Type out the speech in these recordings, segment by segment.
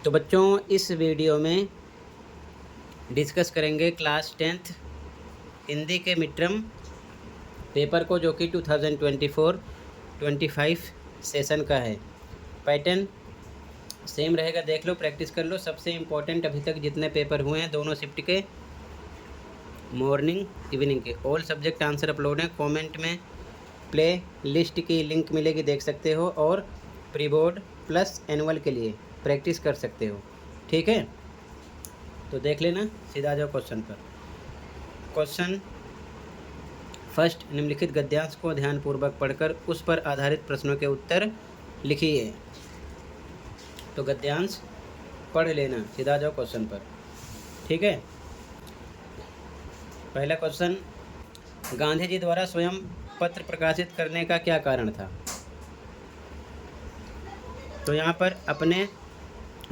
तो बच्चों इस वीडियो में डिस्कस करेंगे क्लास 10th हिंदी के मिड टर्म पेपर को, जो कि 2024-25 सेशन का है। पैटर्न सेम रहेगा, देख लो, प्रैक्टिस कर लो। सबसे इम्पोर्टेंट अभी तक जितने पेपर हुए हैं दोनों शिफ्ट के, मॉर्निंग इवनिंग के, ऑल सब्जेक्ट आंसर अपलोड हैं। कमेंट में प्ले लिस्ट की लिंक मिलेगी, देख सकते हो, और प्री बोर्ड प्लस एनुअल के लिए प्रैक्टिस कर सकते हो। ठीक है, तो देख लेना। सीधा आ जाओ क्वेश्चन पर। क्वेश्चन फर्स्ट, निम्नलिखित गद्यांश को ध्यानपूर्वक पढ़कर उस पर आधारित प्रश्नों के उत्तर लिखिए। तो गद्यांश पढ़ लेना, सीधा आ जाओ क्वेश्चन पर। ठीक है, पहला क्वेश्चन, गांधी जी द्वारा स्वयं पत्र प्रकाशित करने का क्या कारण था? तो यहाँ पर अपने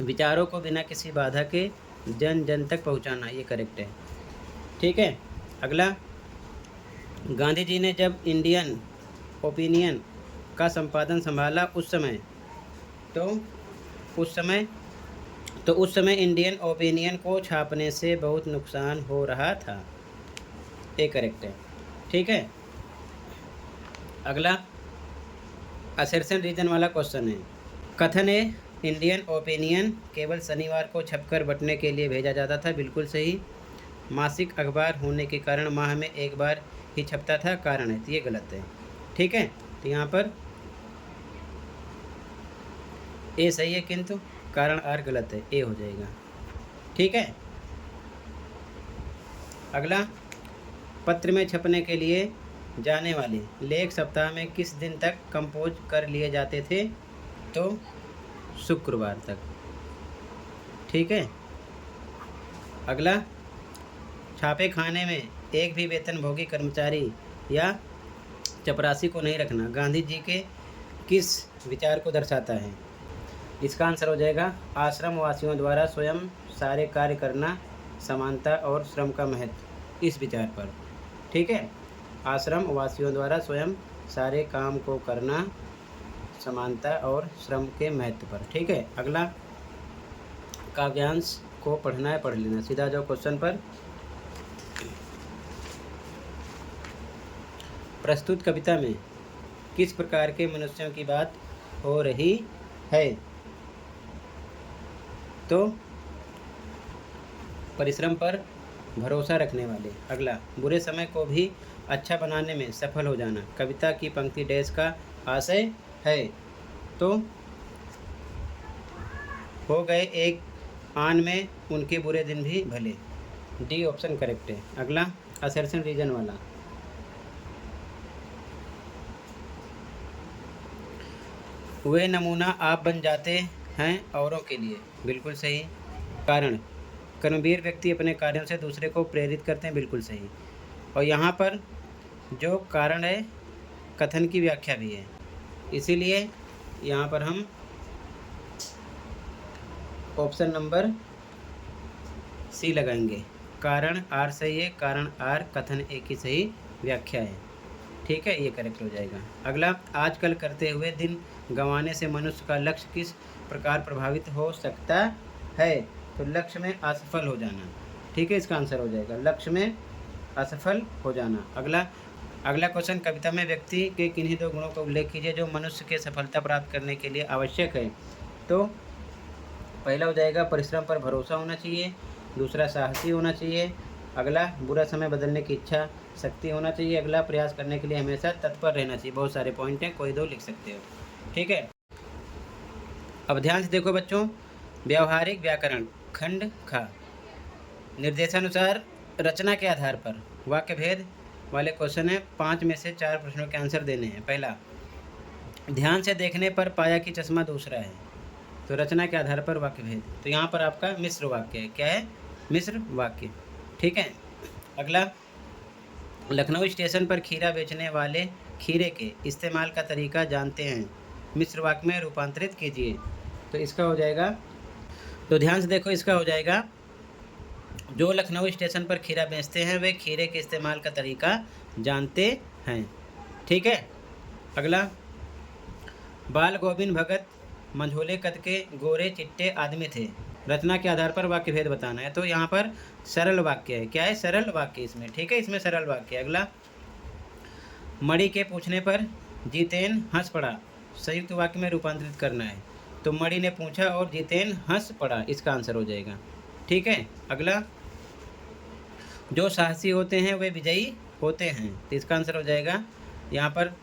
विचारों को बिना किसी बाधा के जन जन तक पहुँचाना, ये करेक्ट है। ठीक है, अगला, गांधी जी ने जब इंडियन ओपिनियन का संपादन संभाला उस समय इंडियन ओपिनियन को छापने से बहुत नुकसान हो रहा था, ये करेक्ट है। ठीक है, अगला असर्शन रीजन वाला क्वेश्चन है। कथन है इंडियन ओपिनियन केवल शनिवार को छपकर बंटने के लिए भेजा जाता था, बिल्कुल सही। मासिक अखबार होने के कारण माह में एक बार ही छपता था, कारण है, तो ये गलत है। ठीक है, तो यहाँ पर ए सही है, किंतु कारण आर गलत है, ए हो जाएगा। ठीक है, अगला, पत्र में छपने के लिए जाने वाले लेख सप्ताह में किस दिन तक कंपोज कर लिए जाते थे? तो शुक्रवार तक। ठीक है, अगला, छापे खाने में एक भी वेतनभोगी कर्मचारी या चपरासी को नहीं रखना गांधी जी के किस विचार को दर्शाता है? इसका आंसर हो जाएगा आश्रम वासियों द्वारा स्वयं सारे कार्य करना, समानता और श्रम का महत्व, इस विचार पर। ठीक है, आश्रम वासियों द्वारा स्वयं सारे काम को करना, समानता और श्रम के महत्व पर। ठीक है, अगला, काव्यांश को पढ़ना है, पढ़ लेना। सीधा जाओ क्वेश्चन पर। प्रस्तुत कविता में किस प्रकार के मनुष्यों की बात हो रही है? तो परिश्रम पर भरोसा रखने वाले। अगला, बुरे समय को भी अच्छा बनाने में सफल हो जाना कविता की पंक्ति डैश का आशय है? तो हो गए एक आन में उनके बुरे दिन भी भले, डी ऑप्शन करेक्ट है। अगला, असर्शन रीजन वाला, वे नमूना आप बन जाते हैं औरों के लिए, बिल्कुल सही। कारण, कर्मवीर व्यक्ति अपने कार्यों से दूसरे को प्रेरित करते हैं, बिल्कुल सही। और यहाँ पर जो कारण है कथन की व्याख्या भी है, इसीलिए यहाँ पर हम ऑप्शन नंबर सी लगाएंगे। कारण आर सही है, कारण आर, कथन एक ही सही व्याख्या है। ठीक है, ये करेक्ट हो जाएगा। अगला, आजकल करते हुए दिन गंवाने से मनुष्य का लक्ष्य किस प्रकार प्रभावित हो सकता है? तो लक्ष्य में असफल हो जाना। ठीक है, इसका आंसर हो जाएगा लक्ष्य में असफल हो जाना। अगला क्वेश्चन, कविता में व्यक्ति के किन्हीं दो गुणों का उल्लेख कीजिए जो मनुष्य के सफलता प्राप्त करने के लिए आवश्यक है? तो पहला हो जाएगा परिश्रम पर भरोसा होना चाहिए, दूसरा साहसी होना चाहिए, अगला बुरा समय बदलने की इच्छा शक्ति होना चाहिए, अगला प्रयास करने के लिए हमेशा तत्पर रहना चाहिए। बहुत सारे पॉइंट हैं, कोई दो लिख सकते हो। ठीक है, अब ध्यान से देखो बच्चों। व्यावहारिक व्याकरण खंड खा, निर्देशानुसार रचना के आधार पर वाक्य भेद वाले क्वेश्चन है। 5 में से 4 प्रश्नों के आंसर देने हैं। पहला, ध्यान से देखने पर पाया कि चश्मा दूसरा है, तो रचना के आधार पर वाक्य भेद। तो यहाँ पर आपका मिश्र वाक्य है। क्या है? मिश्र वाक्य। ठीक है, अगला, लखनऊ स्टेशन पर खीरा बेचने वाले खीरे के इस्तेमाल का तरीका जानते हैं, मिश्र वाक्य में रूपांतरित कीजिए। तो इसका हो जाएगा, तो ध्यान से देखो, इसका हो जाएगा जो लखनऊ स्टेशन पर खीरा बेचते हैं वे खीरे के इस्तेमाल का तरीका जानते हैं। ठीक है, अगला, बाल गोविंद भगत मंझोले कद के गोरे चिट्टे आदमी थे। रचना के आधार पर वाक्य भेद बताना है। तो यहाँ पर सरल वाक्य है। क्या है? सरल वाक्य इसमें। ठीक है, इसमें सरल वाक्य। अगला, मणि के पूछने पर जितेन हंस पड़ा। संयुक्त वाक्य में रूपांतरित करना है। तो मणि ने पूछा और जितेन हंस पड़ा, इसका आंसर हो जाएगा। ठीक है। अगला, जो साहसी होते हैं वे विजयी होते हैं। तो इसका आंसर हो जाएगा यहाँ पर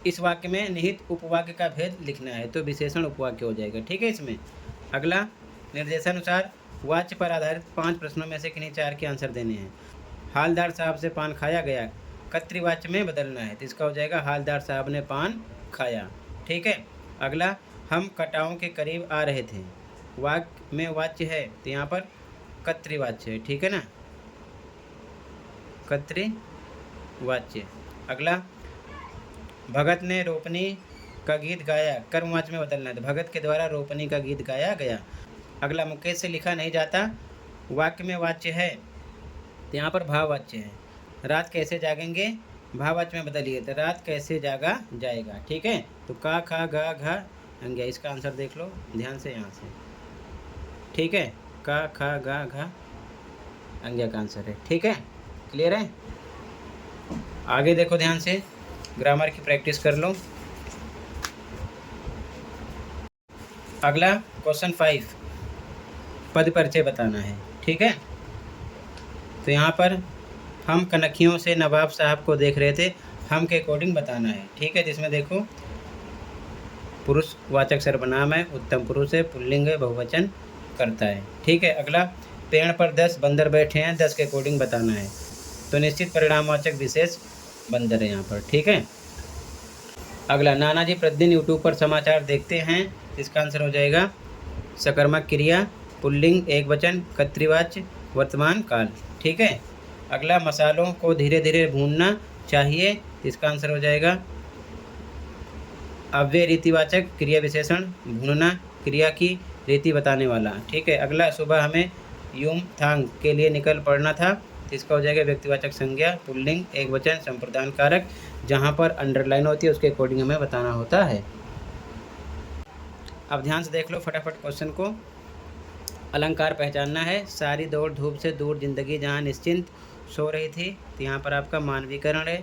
इस वाक्य में निहित उपवाक्य का भेद लिखना है। तो विशेषण उपवाक्य हो जाएगा। ठीक है इसमें। अगला, निर्देशानुसार वाक्य पर आधारित 5 प्रश्नों में से किन्हीं 4 के आंसर देने हैं। हालदार साहब से पान खाया गया, कर्तृवाच्य में बदलना है। तो इसका हो जाएगा हालदार साहब ने पान खाया। ठीक है। अगला, हम कटाओं के करीब आ रहे थे। वाक्य में वाच्य है तो यहाँ पर कर्तृवाच्य है। ठीक है ना, कर्तृवाच्य। अगला, भगत ने रोपनी का गीत गाया, कर्मवाच्य में बदलना है। तो भगत के द्वारा रोपनी का गीत गाया गया। अगला, मुकेश से लिखा नहीं जाता। वाक्य में वाच्य है तो यहाँ पर भाववाच्य है। रात कैसे जागेंगे, भाववाच्य में बदलिए। तो रात कैसे जागा जाएगा। ठीक है। तो का, खा, गा, घा, अंग्या, इसका आंसर देख लो ध्यान से यहाँ से। ठीक है, का, खा, गा, घा, अंग्या का आंसर है। ठीक है, क्लियर है। आगे देखो ध्यान से, ग्रामर की प्रैक्टिस कर लो। अगला क्वेश्चन 5, पद परिचय बताना है। ठीक है। तो यहाँ पर हम कनखियों से नवाब साहब को देख रहे थे, हम के अकॉर्डिंग बताना है। ठीक है। जिसमें देखो पुरुष वाचक सर्वनाम है, उत्तम पुरुष है, पुल्लिंग है, बहुवचन करता है। ठीक है। अगला, पेड़ पर 10 बंदर बैठे हैं, 10 के अकॉर्डिंग बताना है। तो निश्चित परिणामवाचक विशेष बंदर है यहाँ पर। ठीक है। अगला, नानाजी प्रतिदिन यूट्यूब पर समाचार देखते हैं। इसका आंसर हो जाएगा सकर्मक क्रिया, पुल्लिंग, एक वचन, कर्तृवाच्य, वर्तमान काल। ठीक है। अगला, मसालों को धीरे धीरे भूनना चाहिए। इसका आंसर हो जाएगा अव्यय रीतिवाचक क्रिया विशेषण, भूनना क्रिया की रीति बताने वाला। ठीक है। अगला, सुबह हमें यूम थांग के लिए निकल पड़ना था। तो इसका हो जाएगा व्यक्तिवाचक संज्ञा, पुल्लिंग, एक वचन, संप्रदान कारक। जहाँ पर अंडरलाइन होती है उसके अकॉर्डिंग हमें बताना होता है। अब ध्यान से देख लो फटाफट क्वेश्चन को। अलंकार पहचानना है। सारी दौड़ धूप से दूर जिंदगी जहाँ निश्चिंत सो रही थी। तो यहाँ पर आपका मानवीकरण है।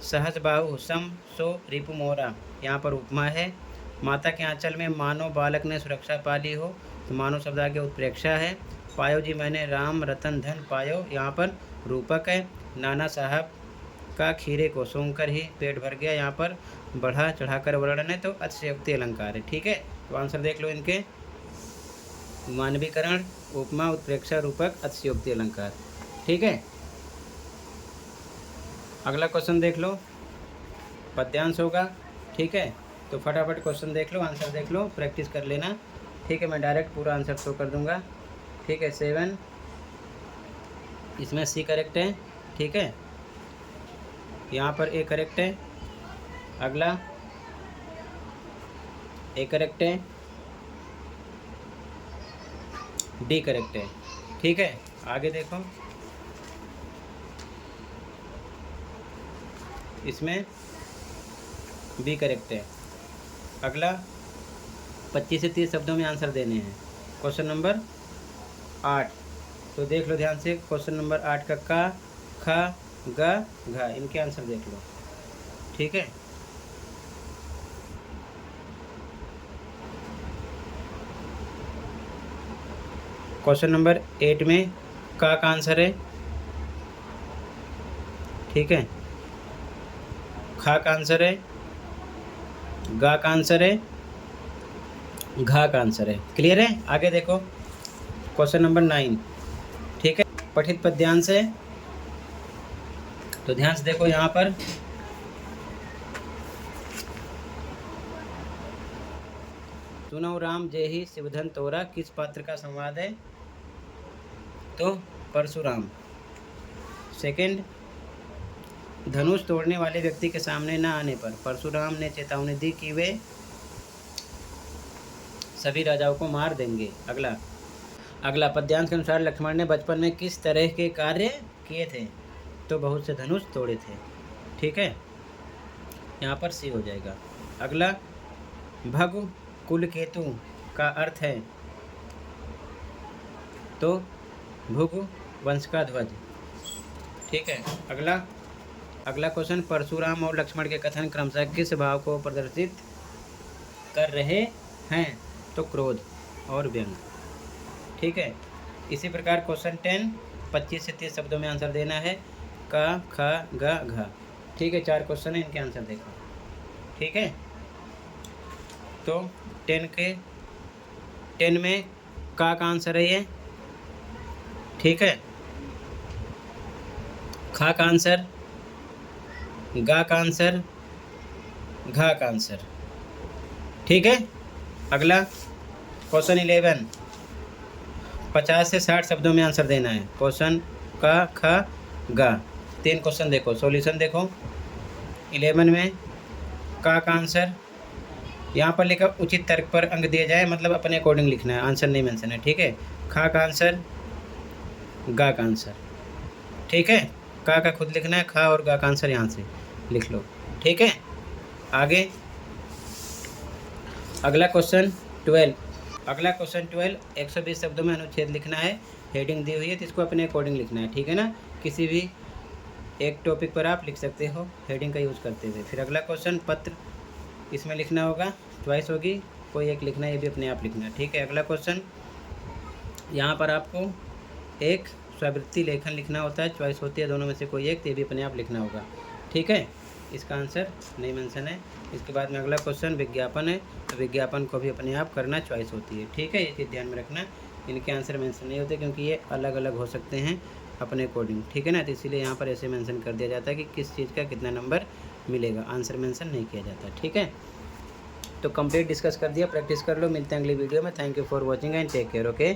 सहज बाहु सम सो रिपु मोरा, यहाँ पर उपमा है। माता के आंचल में मानो बालक ने सुरक्षा पा ली हो। तो मानो शब्द आगे उत्प्रेक्षा है। पायो जी मैंने राम रतन धन पायो, यहाँ पर रूपक है। नाना साहब का खीरे को सूंघकर ही पेट भर गया, यहाँ पर बढ़ा चढ़ाकर वर्णन है। तो अतिशयोक्ति अलंकार है। ठीक है। तो आंसर देख लो इनके, मानवीकरण, उपमा, उत्प्रेक्षा, रूपक, अतिशयोक्ति अलंकार। ठीक है। अगला क्वेश्चन देख लो, पद्यांश होगा। ठीक है। तो फटाफट क्वेश्चन देख लो, आंसर देख लो, प्रैक्टिस कर लेना। ठीक है। मैं डायरेक्ट पूरा आंसर शो कर दूंगा। ठीक है। 7, इसमें सी करेक्ट है। ठीक है। यहाँ पर ए करेक्ट है। अगला, ए करेक्ट है, डी करेक्ट है। ठीक है। आगे देखो, इसमें बी करेक्ट है। अगला, 25 से 30 शब्दों में आंसर देने हैं। क्वेश्चन नंबर 8, तो देख लो ध्यान से। क्वेश्चन नंबर 8 का खा, गा, घा, इनके आंसर देख लो। ठीक है। क्वेश्चन नंबर 8 में का आंसर है। ठीक है। खा का आंसर है, गा का आंसर है, घा का आंसर है। क्लियर है। आगे देखो क्वेश्चन नंबर 9। ठीक है। पठित पद्यांश है। तो ध्यान से देखो यहाँ पर, सुनो राम जय ही शिवधन तोरा किस पात्र का संवाद है। तो परशुराम। सेकंड, धनुष तोड़ने वाले व्यक्ति के सामने न आने पर परशुराम ने चेतावनी दी कि वे सभी राजाओं को मार देंगे। अगला पद्यांश के अनुसार लक्ष्मण ने बचपन में किस तरह के कार्य किए थे। तो बहुत से धनुष तोड़े थे। ठीक है। यहाँ पर सी हो जाएगा। अगला, भगु कुल केतु का अर्थ है तो भृगु वंश का ध्वज। ठीक है। अगला क्वेश्चन, परशुराम और लक्ष्मण के कथन क्रमशः किस भाव को प्रदर्शित कर रहे हैं? तो क्रोध और व्यंग। ठीक है। इसी प्रकार क्वेश्चन 10, 25 से 30 शब्दों में आंसर देना है। का, ख, ग, घ। ठीक है, 4 क्वेश्चन है, इनके आंसर देखो। ठीक है। तो 10 में का आंसर है ये। ठीक है। खा का आंसर, गा का आंसर, घा का आंसर। ठीक है। अगला क्वेश्चन 11, 50 से 60 शब्दों में आंसर देना है। क्वेश्चन का, ख, गा। 3 क्वेश्चन देखो, सॉल्यूशन देखो। 11 में का आंसर यहाँ पर लिखा उचित तर्क पर अंक दिया जाए, मतलब अपने अकॉर्डिंग लिखना है, आंसर नहीं मेंशन है। ठीक है। खा का आंसर, गा का आंसर। ठीक है। का खुद लिखना है, खा और गा का आंसर यहाँ से लिख लो। ठीक है। आगे अगला क्वेश्चन 12, 120 शब्दों में अनुच्छेद लिखना है। हेडिंग दी हुई है तो इसको अपने अकॉर्डिंग लिखना है। ठीक है ना, किसी भी एक टॉपिक पर आप लिख सकते हो हेडिंग का यूज़ करते हुए। फिर अगला क्वेश्चन पत्र, इसमें लिखना होगा, चॉइस होगी, कोई एक लिखना है, ये भी अपने आप लिखना है। ठीक है। अगला क्वेश्चन, यहाँ पर आपको एक स्ववृत्ति लेखन लिखना होता है, चॉइस होती है दोनों में से कोई एक, तो ये भी अपने आप लिखना होगा। ठीक है। इसका आंसर नहीं मेंशन है। इसके बाद में अगला क्वेश्चन विज्ञापन है, तो विज्ञापन को भी अपने आप करना चॉइस होती है। ठीक है, ये चीज़ ध्यान में रखना। इनके आंसर मेंशन नहीं होते क्योंकि ये अलग अलग हो सकते हैं अपने अकॉर्डिंग। ठीक है ना, तो इसीलिए यहाँ पर ऐसे मेंशन कर दिया जाता है कि किस चीज़ का कितना नंबर मिलेगा, आंसर मेंशन नहीं किया जाता। ठीक है। तो कंप्लीट डिस्कस कर दिया, प्रैक्टिस कर लो। मिलते हैं अगली वीडियो में। Thank you for watching and take care. Okay.